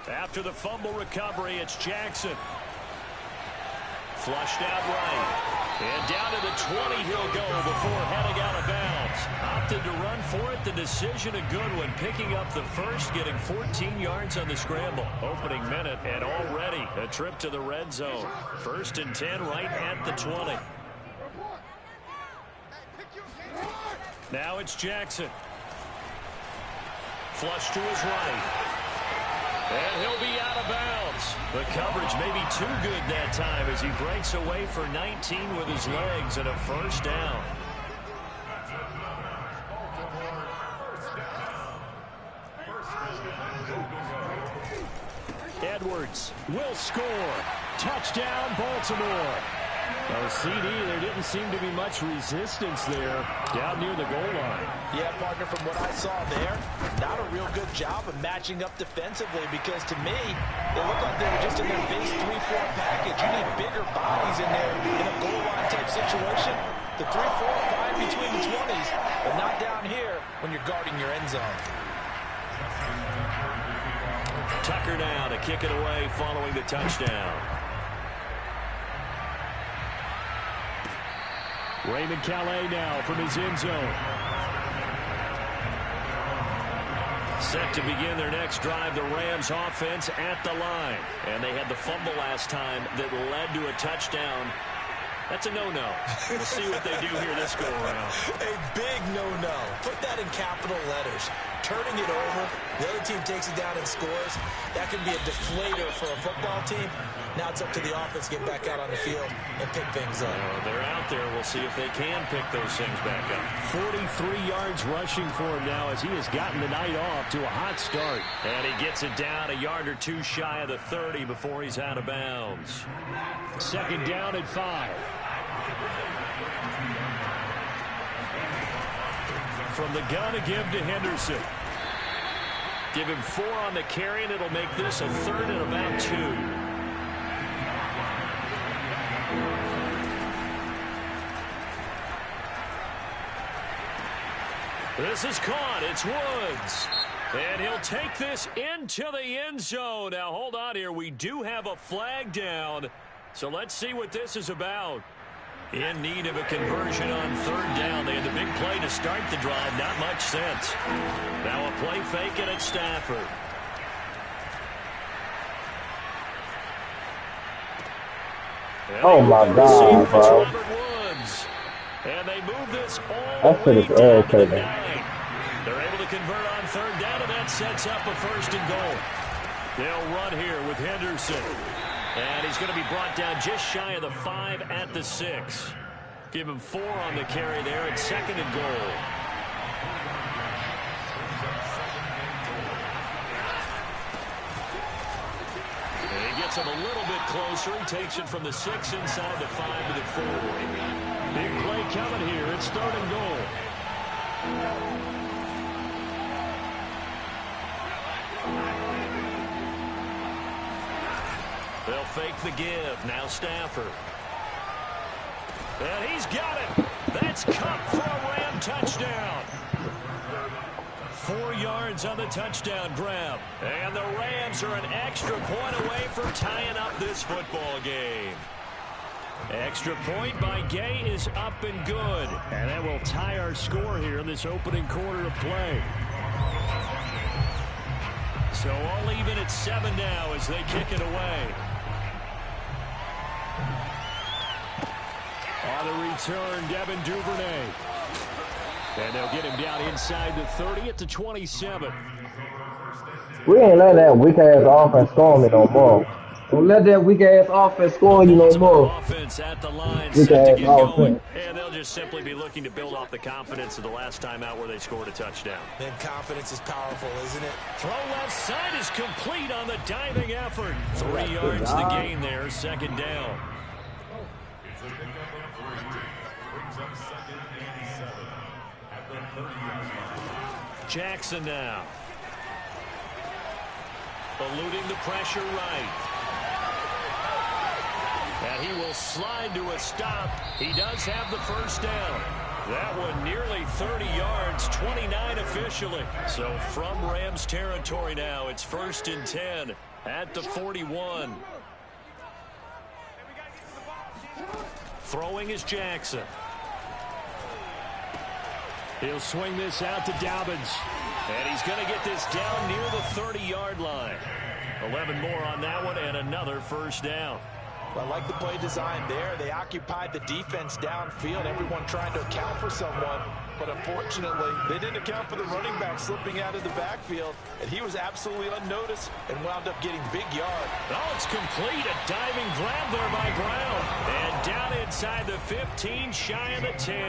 After the fumble recovery, it's Jackson. Flushed out right. And down to the 20 he'll go before heading out of bounds. Opted to run for it. The decision a good one. Picking up the first, getting 14 yards on the scramble. Opening minute, and already a trip to the red zone. 1st and 10 right at the 20. Now it's Jackson. Flush to his right. And he'll be out of bounds. The coverage may be too good that time as he breaks away for 19 with his legs and a 1st down. Edwards will score. Touchdown, Baltimore. Oh, CD, there didn't seem to be much resistance there down near the goal line. Yeah, partner, from what I saw there, not a real good job of matching up defensively because to me, it looked like they were just in their base 3-4 package. You need bigger bodies in there in a goal line type situation. The 3-4 fine between the 20s, but not down here when you're guarding your end zone. Tucker now to kick it away following the touchdown. Raymond Calais now from his end zone. Set to begin their next drive, the Rams offense at the line. And they had the fumble last time that led to a touchdown. That's a no-no. We'll see what they do here this go-around. A big no-no. Put that in capital letters. Turning it over, the other team takes it down and scores. That can be a deflator for a football team. Now it's up to the offense to get back out on the field and pick things up. They're out there. We'll see if they can pick those things back up. 43 yards rushing for him now as he has gotten the night off to a hot start. And he gets it down a yard or two shy of the 30 before he's out of bounds. 2nd down at 5. From the gun to give to Henderson. Give him 4 on the carry, and it'll make this a 3rd and about 2. This is caught. It's Woods. And he'll take this into the end zone. Now, hold on here. We do have a flag down. So let's see what this is about. In need of a conversion on 3rd down. They had the big play to start the drive. Not much sense. Now a play fake and it's Stafford. Oh my God, bro. And they move this all That the way shit is down to the irritating. 9. They're able to convert on 3rd down, and that sets up a 1st and goal. They'll run here with Henderson. And he's going to be brought down just shy of the 5 at the 6. Give him 4 on the carry there at 2nd and goal. And he gets him a little bit closer. He takes it from the 6 inside the 5 to the 4. Big play coming here. It's 3rd and goal. They'll fake the give. Now Stafford. And he's got it. That's Kupp for a Ram touchdown. 4 yards on the touchdown grab. And the Rams are an extra point away from tying up this football game. Extra point by Gay is up and good. And that will tie our score here in this opening quarter of play. So all even at 7 now as they kick it away. On the return, Devin Duvernay. And they'll get him down inside the 30 at the 27. We ain't letting that weak-ass offense score me no more. Don't let that weak-ass offense score you no more. Offense at the line, set to get going. And they'll just simply be looking to build off the confidence of the last time out where they scored a touchdown. And confidence is powerful, isn't it? Throw left side is complete on the diving effort. 3 yards the gain there, 2nd down. Jackson now. Eluding the pressure right. And he will slide to a stop. He does have the 1st down. That one nearly 30 yards, 29 officially. So from Rams territory now, it's 1st and 10 at the 41. Throwing is Jackson. He'll swing this out to Dobbins. And he's going to get this down near the 30-yard line. 11 more on that one and another first down. Well, I like the play design there. They occupied the defense downfield, everyone trying to account for someone. But unfortunately, they didn't account for the running back slipping out of the backfield. And he was absolutely unnoticed and wound up getting big yard. Oh, it's complete. A diving grab there by Brown. And down inside the 15, shy of the 10.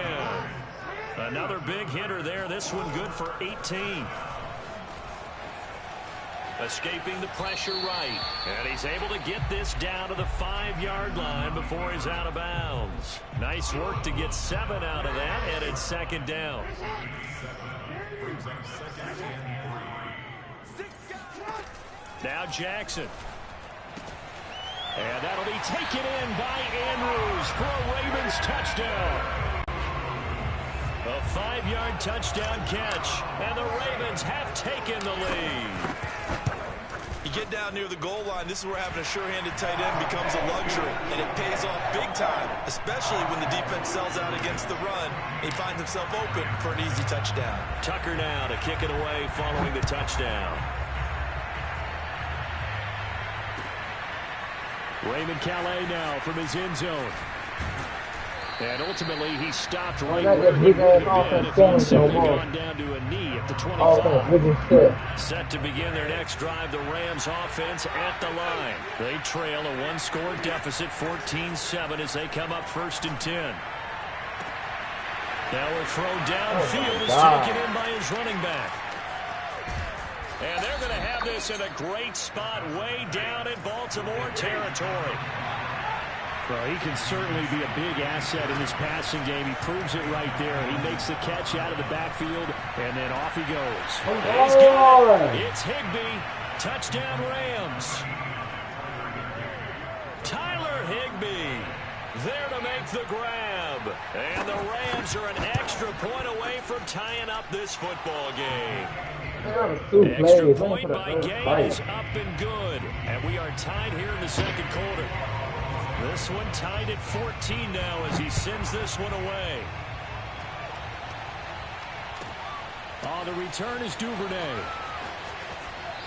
Another big hitter there. This one good for 18. Escaping the pressure right. And he's able to get this down to the 5-yard line before he's out of bounds. Nice work to get 7 out of that, and it's 2nd down. Now Jackson. And that'll be taken in by Andrews for a Ravens touchdown. A 5-yard touchdown catch, and the Ravens have taken the lead. You get down near the goal line, this is where having a sure-handed tight end becomes a luxury, and it pays off big time, especially when the defense sells out against the run. He finds himself open for an easy touchdown. Tucker now to kick it away following the touchdown. Raymond Calais now from his end zone. And ultimately, he stopped right where he would have been if he'd simply gone down to a knee at the 25. Set to begin their next drive, the Rams offense at the line. They trail a one-score deficit, 14-7, as they come up 1st and 10. Now a throw downfield is taken in by his running back. And they're going to have this in a great spot way down in Baltimore territory. Well, he can certainly be a big asset in this passing game. He proves it right there. He makes the catch out of the backfield, and then off he goes. He's got it. It's Higbee. Touchdown Rams. Tyler Higbee there to make the grab. And the Rams are an extra point away from tying up this football game. Extra point by Gay is up and good. And we are tied here in the 2nd quarter. This one tied at 14 now as he sends this one away. Oh, the return is Duvernay.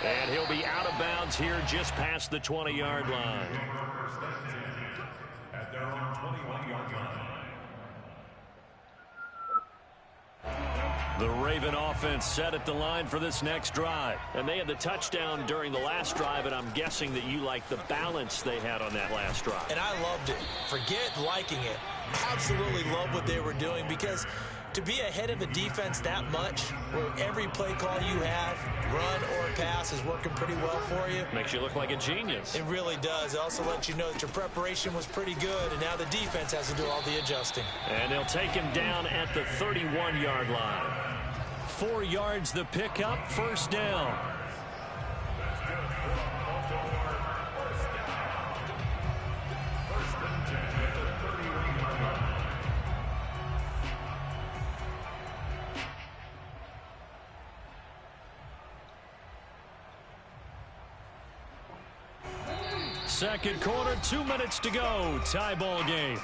And he'll be out of bounds here just past the 20-yard line. At their own 21-yard line. The Raven offense set at the line for this next drive. And they had the touchdown during the last drive, and I'm guessing that you like the balance they had on that last drive. And I loved it. Forget liking it. Absolutely love what they were doing, because to be ahead of a defense that much, where every play call you have, run or pass, is working pretty well for you. Makes you look like a genius. It really does. It also lets you know that your preparation was pretty good, and now the defense has to do all the adjusting. And they'll take him down at the 31-yard line. 4 yards the pickup, 1st down. Second quarter, 2 minutes to go. Tie ball game.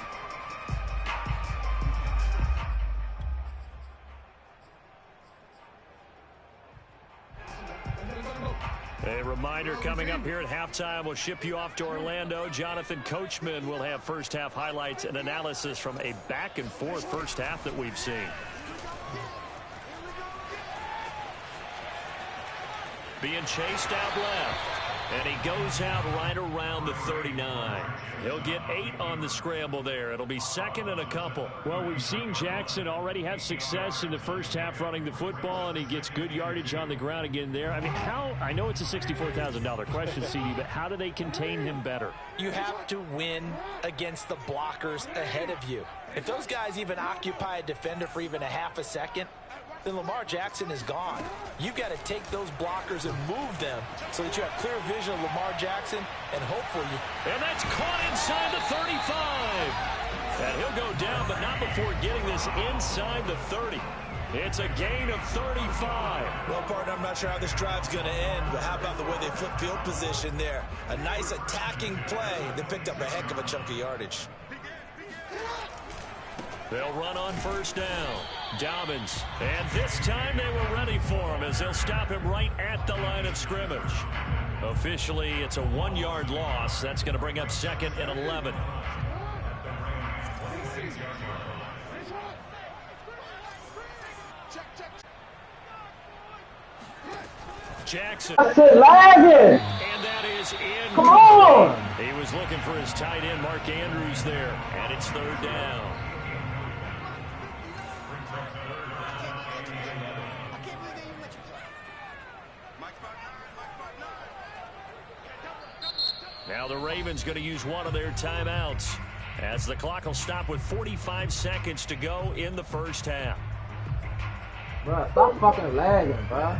A reminder coming up here at halftime. We'll ship you off to Orlando. Jonathan Coachman will have first half highlights and analysis from a back-and-forth first half that we've seen. Being chased out left. And he goes out right around the 39. He'll get 8 on the scramble there. It'll be 2nd and a couple. Well, we've seen Jackson already have success in the first half running the football, and he gets good yardage on the ground again there. I mean, I know it's a $64,000 question, CD, but how do they contain him better? You have to win against the blockers ahead of you. If those guys even occupy a defender for even a half a second, then Lamar Jackson is gone. You've got to take those blockers and move them so that you have clear vision of Lamar Jackson, and hopefully And that's caught inside the 35. And he'll go down, but not before getting this inside the 30. It's a gain of 35. Well, partner, I'm not sure how this drive's going to end, but how about the way they flip field position there? A nice attacking play. They picked up a heck of a chunk of yardage. They'll run on first down. Dobbins. And this time they were ready for him as they'll stop him right at the line of scrimmage. Officially, it's a 1-yard loss. That's going to bring up 2nd and 11. Jackson. I said lagging. And that is in. Come on. He was looking for his tight end, Mark Andrews, there. And it's 3rd down. Now the Ravens going to use one of their timeouts as the clock will stop with 45 seconds to go in the first half. Bro, stop fucking lagging, bro.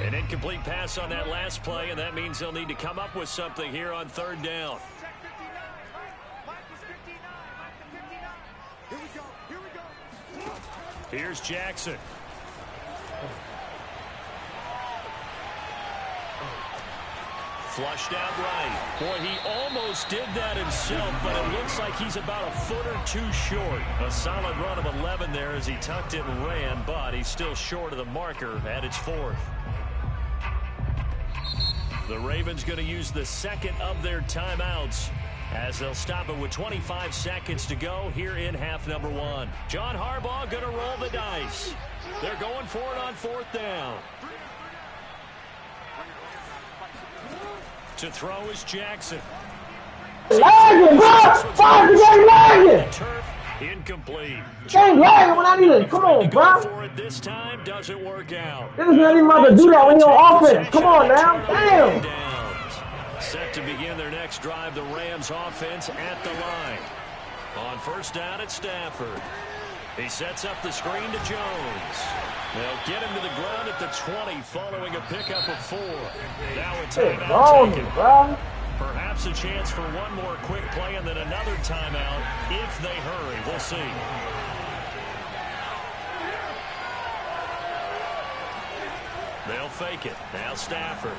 An incomplete pass on that last play, and that means they'll need to come up with something here on 3rd down. Here's Jackson. Flushed out right. Boy, he almost did that himself, but it looks like he's about a foot or two short. A solid run of 11 there as he tucked it and ran, but he's still short of the marker at its 4th. The Ravens going to use the 2nd of their timeouts as they'll stop it with 25 seconds to go here in half number 1. John Harbaugh going to roll the dice. They're going for it on 4th down. To throw is Jackson. Lagging, bro! Fuck, you ain't lagging! Turf incomplete. You ain't lagging when I need it. Come on, bro. For it this time doesn't work out. This is not even about to do that when you're on offense. Come on now. Damn. Set to begin their next drive, the Rams offense at the line. On first down at Stafford. He sets up the screen to Jones. They'll get him to the ground at the 20 following a pickup of 4. Now a timeout taken. Perhaps a chance for one more quick play and then another timeout if they hurry. We'll see. They'll fake it. Now Stafford.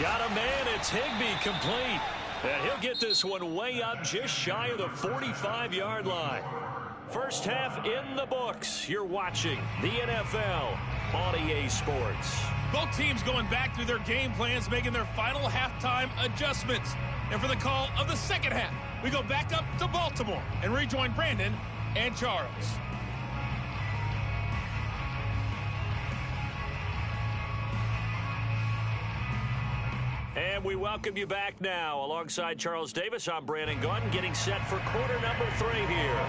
Got a man. It's Higbee complete. And he'll get this one way up just shy of the 45-yard line. First half in the books. You're watching the NFL on EA Sports. Both teams going back through their game plans, making their final halftime adjustments. And for the call of the second half, we go back up to Baltimore and rejoin Brandon and Charles. And we welcome you back now. Alongside Charles Davis, I'm Brandon Gaudin, getting set for quarter number 3 here.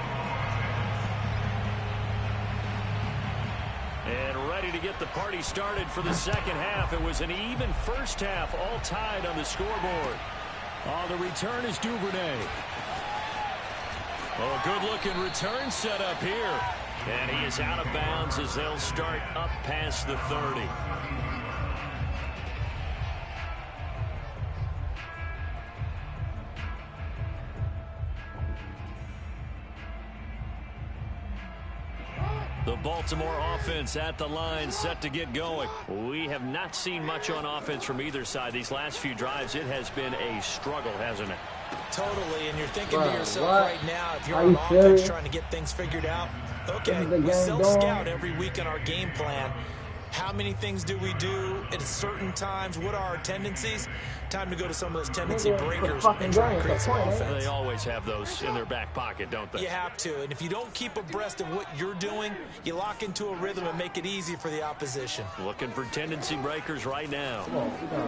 And ready to get the party started for the second half. It was an even first half, all tied on the scoreboard. On the return is Duvernay. Oh, good-looking return set up here. And he is out of bounds as they'll start up past the 30. The Baltimore offense at the line, set to get going. We have not seen much on offense from either side. These last few drives, it has been a struggle, hasn't it? Totally, and you're thinking to yourself right now, if you're on offense trying to get things figured out, okay, we self-scout every week in our game plan. How many things do we do at certain times? What are our tendencies? Time to go to some of those tendency breakers and try and create some offense. They always have those in their back pocket, don't they? You have to, and if you don't keep abreast of what you're doing, you lock into a rhythm and make it easy for the opposition. Looking for tendency breakers right now. Come on, keep going.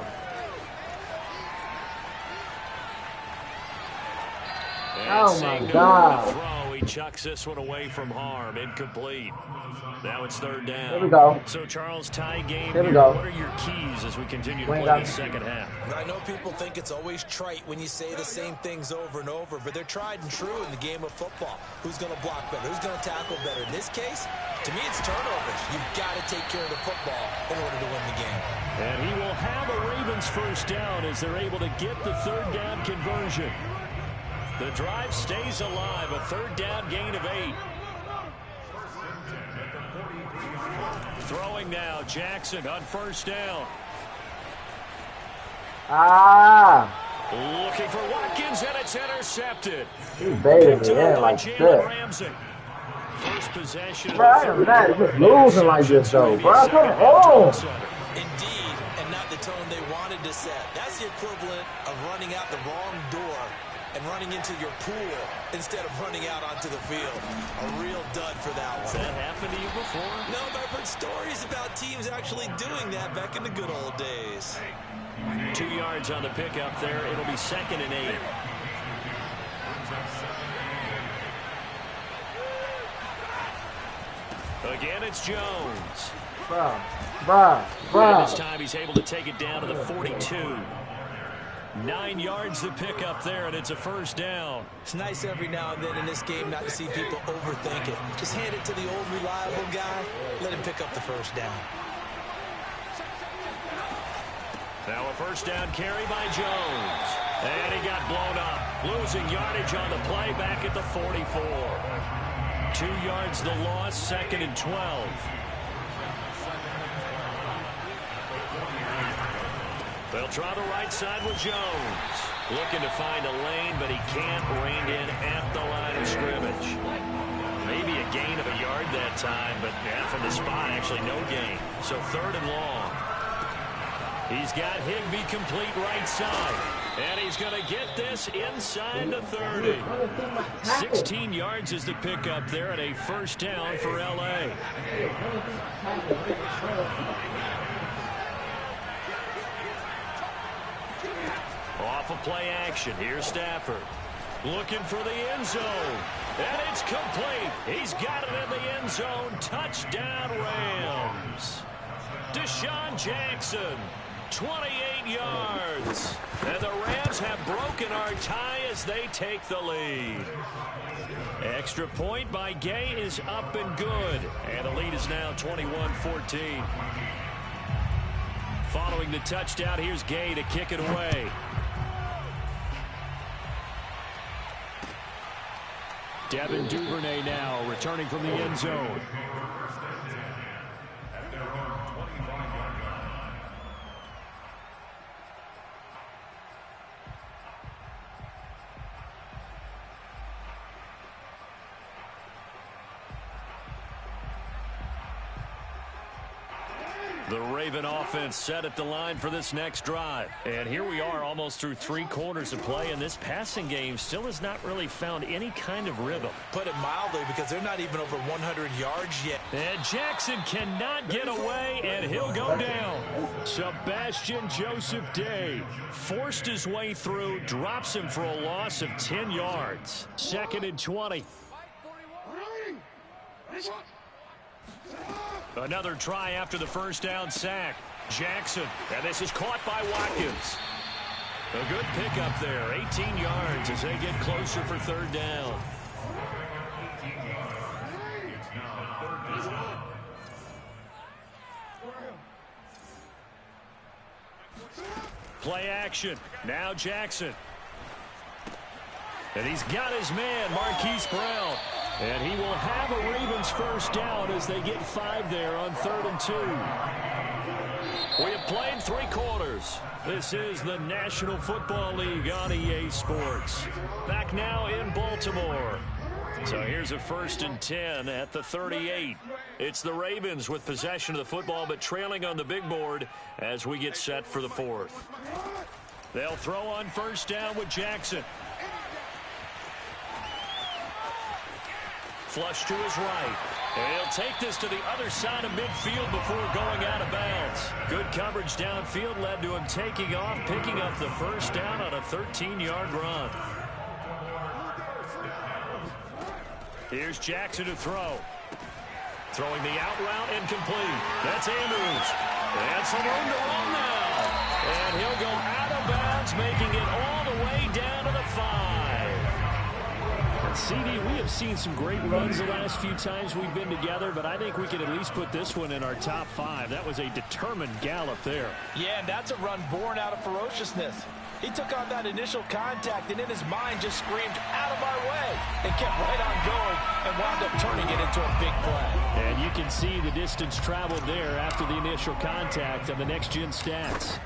Oh, my God. he chucks this one away from harm. Incomplete. Now it's third down. Here we go. So, Charles, tie game Here we here. go. What are your keys as we continue to play the second half? I know people think it's always trite when you say the same things over and over, but they're tried and true in the game of football. Who's going to block better? Who's going to tackle better? In this case, to me, it's turnovers. You've got to take care of the football in order to win the game. And he will have a Ravens first down as they're able to get the third down conversion. The drive stays alive. A third down gain of 8. Throwing now, Jackson on first down. Looking for Watkins, and it's intercepted. He baited me in like shit. Ramsey. First possession. Bro, I am not just losing like this, though. Bro, come on. Indeed, and not the tone they wanted to set. That's the equivalent of running out the wrong door and running into your pool instead of running out onto the field. A real dud for that one. Has that happened to you before? No, but I've heard stories about teams actually doing that back in the good old days. 2 yards on the pickup there. It'll be 2nd and 8. Again, it's Jones. And this time he's able to take it down to the 42. 9 yards to pick up there, and it's a first down. It's nice every now and then in this game not to see people overthink it. Just hand it to the old reliable guy. Let him pick up the first down. Now a first down carry by Jones. And he got blown up. Losing yardage on the play back at the 44. 2 yards the loss, 2nd and 12. They'll try the right side with Jones. Looking to find a lane, but he can't. Reined in at the line of scrimmage. Maybe a gain of a yard that time, but from the spot, actually no gain. So 3rd and long. He's got Higbee complete right side. And he's going to get this inside the 30. 16 yards is the pickup there, and a first down for L.A. Off of play action. Here's Stafford. Looking for the end zone. And it's complete. He's got it in the end zone. Touchdown, Rams. Deshaun Jackson. 28 yards. And the Rams have broken our tie as they take the lead. Extra point by Gay is up and good. And the lead is now 21-14. Following the touchdown, here's Gay to kick it away. Devin Duvernay now returning from the end zone. The Raven offense set at the line for this next drive. And here we are almost through 3 quarters of play, and this passing game still has not really found any kind of rhythm. Put it mildly, because they're not even over 100 yards yet. And Jackson cannot get away, and he'll go down. Sebastian Joseph Day forced his way through, drops him for a loss of 10 yards. 2nd and 20. Another try after the first down sack. Jackson, and this is caught by Watkins. A good pickup there, 18 yards as they get closer for 3rd down. Play action. Now Jackson. And he's got his man, Marquise Brown. And he will have a Ravens first down as they get 5 there on 3rd and 2. We have played 3 quarters. This is the National Football League on EA Sports. Back now in Baltimore. So here's a 1st and 10 at the 38. It's the Ravens with possession of the football, but trailing on the big board as we get set for the 4th. They'll throw on first down with Jackson. Flush to his right. And he'll take this to the other side of midfield before going out of bounds. Good coverage downfield led to him taking off, picking up the first down on a 13-yard run. Here's Jackson to throw. Throwing the out route incomplete. That's Andrews. And some room to run now. And he'll go out of bounds, making it all the way down to the 5. CD, we have seen some great runs the last few times we've been together, but I think we can at least put this one in our top 5. That was a determined gallop there. Yeah, and that's a run born out of ferociousness. He took on that initial contact and in his mind just screamed, "Out of our way," and kept right on going and wound up turning it into a big play. And you can see the distance traveled there after the initial contact on the next-gen stats.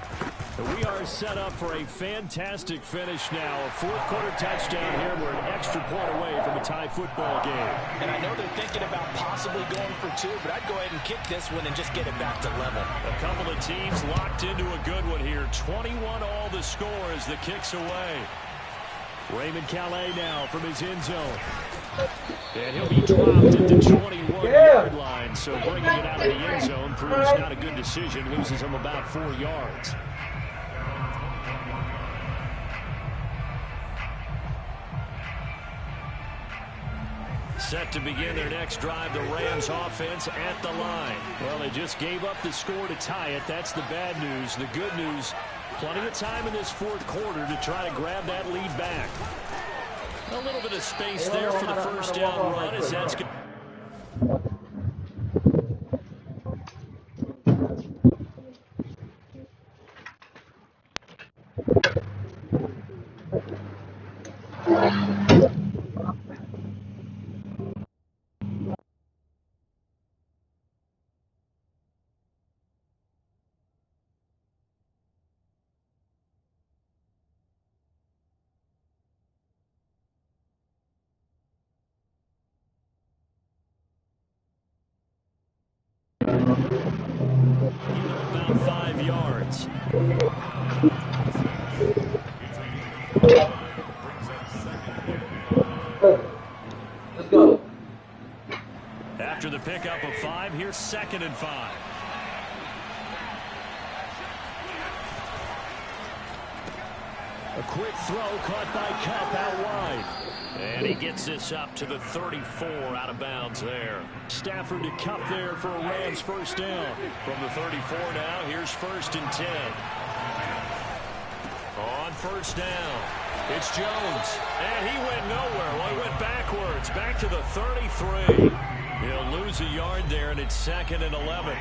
We are set up for a fantastic finish now. A fourth-quarter touchdown here. We're an extra point away from a tie football game. And I know they're thinking about possibly going for 2, but I'd go ahead and kick this one and just get it back to level. A couple of teams locked into a good one here. 21 all the score as the kick's away. Raymond Calais now from his end zone. And he'll be dropped at the 21-yard line. So bringing it out of the end zone proves not a good decision. Loses him about 4 yards. Set to begin their next drive, the Rams offense at the line. Well, they just gave up the score to tie it. That's the bad news. The good news, plenty of time in this fourth quarter to try to grab that lead back. A little bit of space there for the first down run as that's good. About 5 yards. Let's go. After the pickup of 5, here's 2nd and 5. A quick throw caught by Kupp out wide. And he gets this up to the 34 out of bounds there. Stafford to Kupp there for a Rams first down. From the 34 now, here's 1st and 10. On first down, it's Jones. And he went nowhere. Well, he went backwards, back to the 33. He'll lose a yard there, and it's 2nd and 11.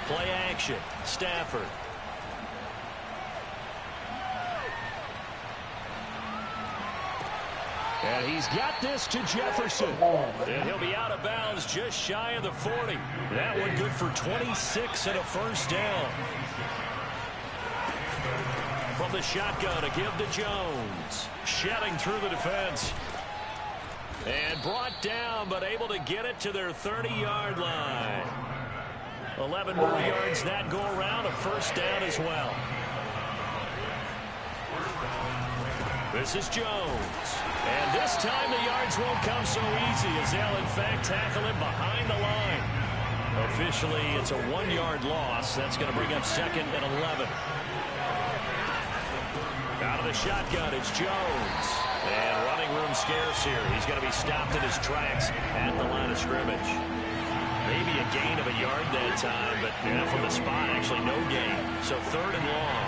Play action, Stafford. And he's got this to Jefferson. And he'll be out of bounds just shy of the 40. That one good for 26 and a first down. From the shotgun to give to Jones. Shedding through the defense. And brought down, but able to get it to their 30-yard line. 11 more yards that go around, a first down as well. This is Jones. And this time the yards won't come so easy as they'll in fact tackle him behind the line. Officially, it's a 1-yard loss. That's going to bring up 2nd and 11. Out of the shotgun, it's Jones. And running room scarce here. He's going to be stopped in his tracks at the line of scrimmage. Maybe a gain of a yard that time, but from the spot, actually no gain. So 3rd and long.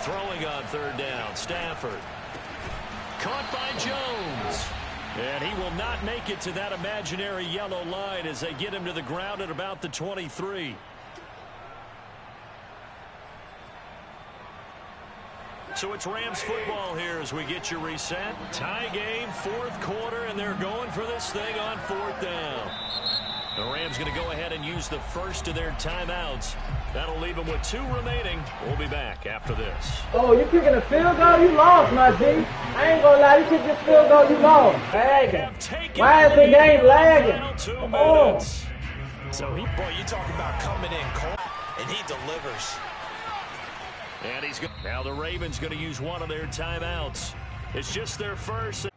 Throwing on 3rd down, Stafford. Caught by Jones. And he will not make it to that imaginary yellow line as they get him to the ground at about the 23. So it's Rams football here as we get you reset. Tie game, 4th quarter, and they're going for this thing on 4th down. The Rams going to go ahead and use the first of their timeouts. That'll leave them with 2 remaining. We'll be back after this. Oh, you kicking a field goal? You lost, my G. I ain't gonna lie, you kick this field goal, you lost. Lagging. Why is the game lagging? Come on. So boy, you talk about coming in cold, and he delivers. And he's good. Now the Ravens going to use one of their timeouts. It's just their first.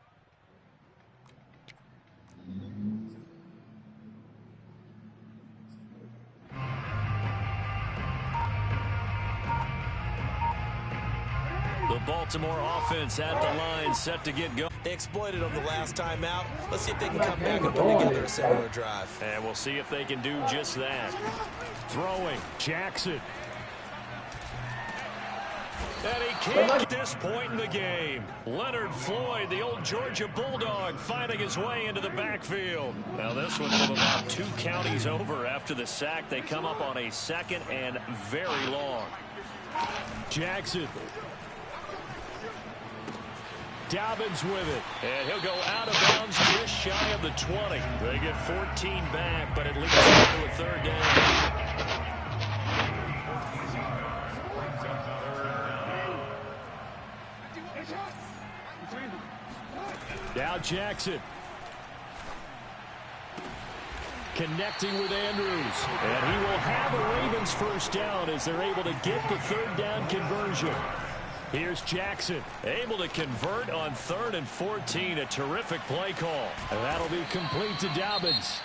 Baltimore offense at the line, set to get going. They exploited them the last time out. Let's see if they can come back and put together a similar drive. And we'll see if they can do just that. Throwing, Jackson. And he can't at this point in the game. Leonard Floyd, the old Georgia Bulldog, finding his way into the backfield. Now this one from about 2 counties over after the sack. They come up on a second and very long. Jackson. Dobbins with it. And he'll go out of bounds just shy of the 20. They get 14 back, but it leads to a third down. Now Jackson. Connecting with Andrews. And he will have a Ravens first down as they're able to get the third down conversion. Here's Jackson, able to convert on 3rd and 14. A terrific play call. And that'll be complete to Dobbins.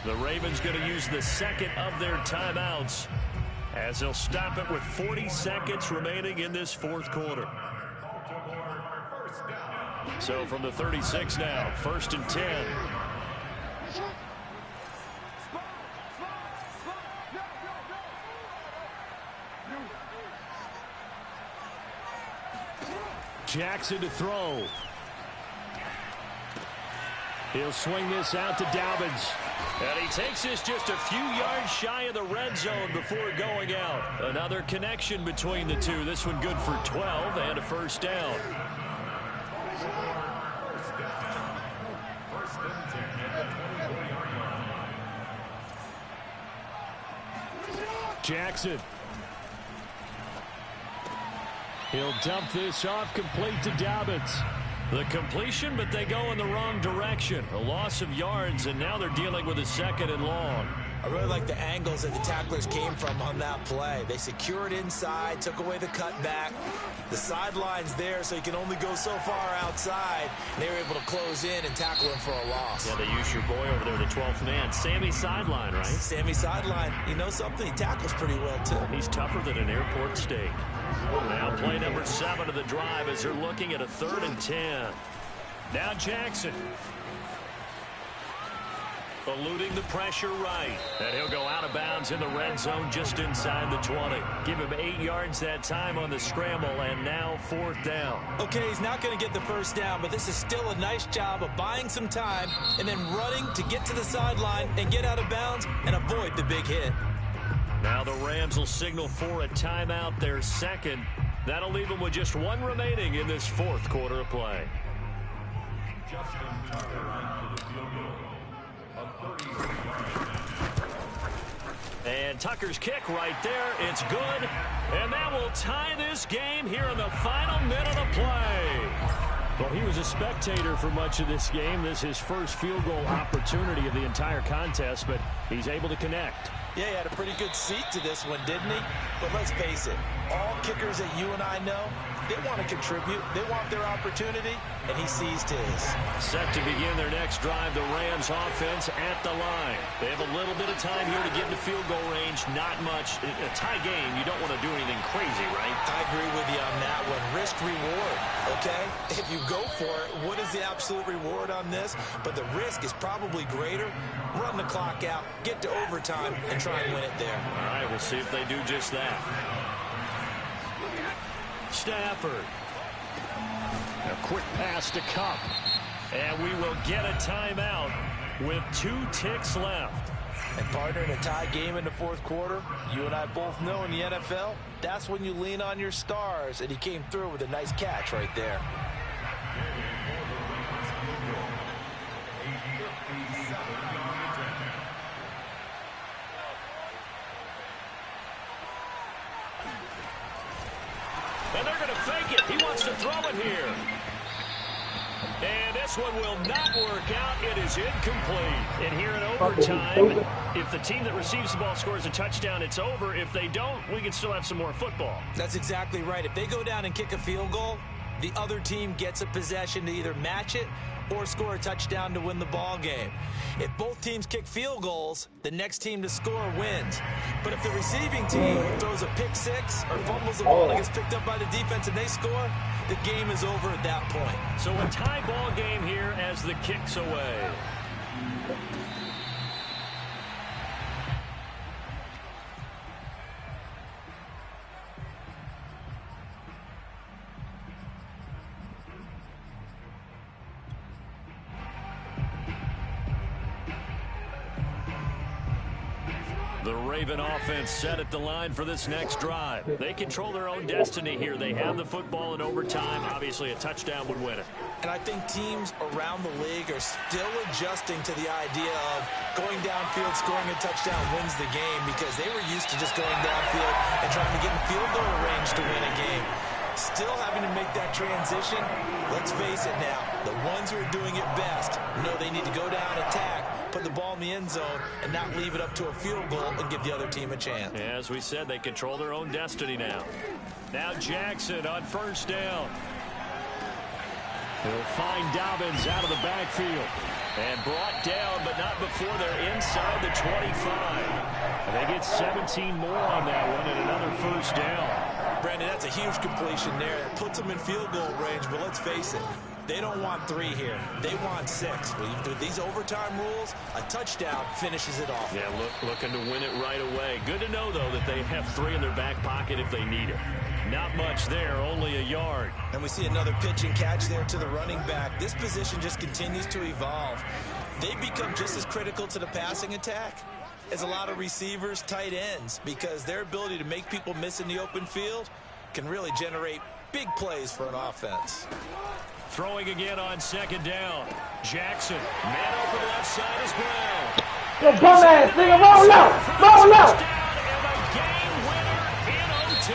The Ravens going to use the second of their timeouts as they'll stop it with 40 seconds remaining in this fourth quarter. So from the 36 now, 1st and 10. Jackson to throw. He'll swing this out to Dobbins. And he takes this just a few yards shy of the red zone before going out. Another connection between the two. This one good for 12 and a first down. Jackson. He'll dump this off complete to Dobbins. The completion, but they go in the wrong direction. A loss of yards, and now they're dealing with a 2nd and long. I really like the angles that the tacklers came from on that play. They secured inside, took away the cutback. The sideline's there, so you can only go so far outside. They were able to close in and tackle him for a loss. Yeah, they use your boy over there, the 12th man. Sammy Sideline, right? Sammy Sideline. You know something? He tackles pretty well, too. He's tougher than an airport steak. Now play number 7 of the drive as they're looking at a 3rd and 10. Now Jackson. Eluding the pressure right. And he'll go out of bounds in the red zone just inside the 20. Give him 8 yards that time on the scramble, and now 4th down. Okay, he's not going to get the first down, but this is still a nice job of buying some time and then running to get to the sideline and get out of bounds and avoid the big hit. Now the Rams will signal for a timeout, their second. That'll leave them with just 1 remaining in this 4th quarter of play. And Tucker's kick right there. It's good. And that will tie this game here in the final minute of play. Well, he was a spectator for much of this game. This is his first field goal opportunity of the entire contest, but he's able to connect. Yeah, he had a pretty good seat to this one, didn't he? But let's face it, all kickers that you and I know, they want to contribute. They want their opportunity, and he seized his. Set to begin their next drive, the Rams offense at the line. They have a little bit of time here to get into field goal range. Not much. A tie game, you don't want to do anything crazy, right? I agree with you on that one. Risk reward, okay? If you go for it, what is the absolute reward on this? But the risk is probably greater. Run the clock out, get to overtime, and try and win it there. All right, we'll see if they do just that. Stafford. A quick pass to Kupp. And we will get a timeout with 2 ticks left. And partner, in a tie game in the 4th quarter, you and I both know in the NFL, that's when you lean on your stars. And he came through with a nice catch right there. And they're going to fake it. He wants to throw it here. And this one will not work out. It is incomplete. And here in overtime, if the team that receives the ball scores a touchdown, it's over. If they don't, we can still have some more football. That's exactly right. If they go down and kick a field goal, the other team gets a possession to either match it or score a touchdown to win the ball game. If both teams kick field goals, the next team to score wins. But if the receiving team throws a pick six or fumbles the ball and gets picked up by the defense and they score, the game is over at that point. So a tie ball game here as the kick's away. The Raven offense set at the line for this next drive. They control their own destiny here. They have the football in overtime. Obviously, a touchdown would win it. And I think teams around the league are still adjusting to the idea of going downfield, scoring a touchdown wins the game, because they were used to just going downfield and trying to get in field goal range to win a game. Still having to make that transition. Let's face it now, the ones who are doing it best know they need to go down, attack, put the ball in the end zone, and not leave it up to a field goal and give the other team a chance. As we said, they control their own destiny now. Now Jackson on first down. He'll find Dobbins out of the backfield. And brought down, but not before they're inside the 25. And they get 17 more on that one and another first down. Brandon, that's a huge completion there. It puts them in field goal range, but let's face it, they don't want 3 here. They want 6. With these overtime rules, a touchdown finishes it off. Yeah, looking to win it right away. Good to know, though, that they have 3 in their back pocket if they need it. Not much there, only a yard. And we see another pitch and catch there to the running back. This position just continues to evolve. They become just as critical to the passing attack as a lot of receivers, tight ends, because their ability to make people miss in the open field can really generate big plays for an offense. Throwing again on second down. Jackson, man open left side is Brown. Yo, bum ass nigga, roll out! Roll out! And a game winner in OT.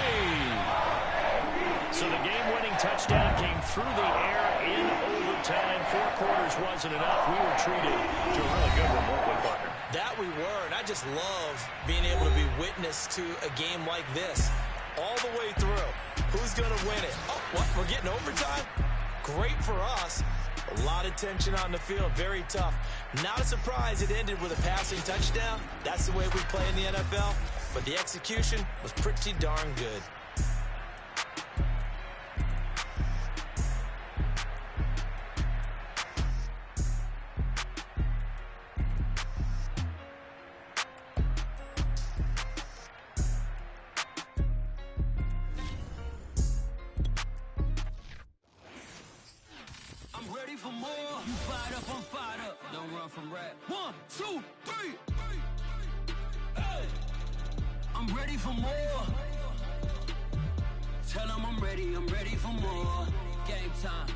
So the game-winning touchdown came through the air in overtime. 4 quarters wasn't enough. We were treated to a really good one, weren't we, Parker? That we were, and I just love being able to be witness to a game like this all the way through. Who's going to win it? Oh, what? We're getting overtime? Great for us. A lot of tension on the field. Very tough. Not a surprise it ended with a passing touchdown. That's the way we play in the NFL. But the execution was pretty darn good. For more, you fired up, I'm fired up. Don't run from rap. 1, 2, 3. Hey. I'm ready for more. Tell them I'm ready for more. Game time.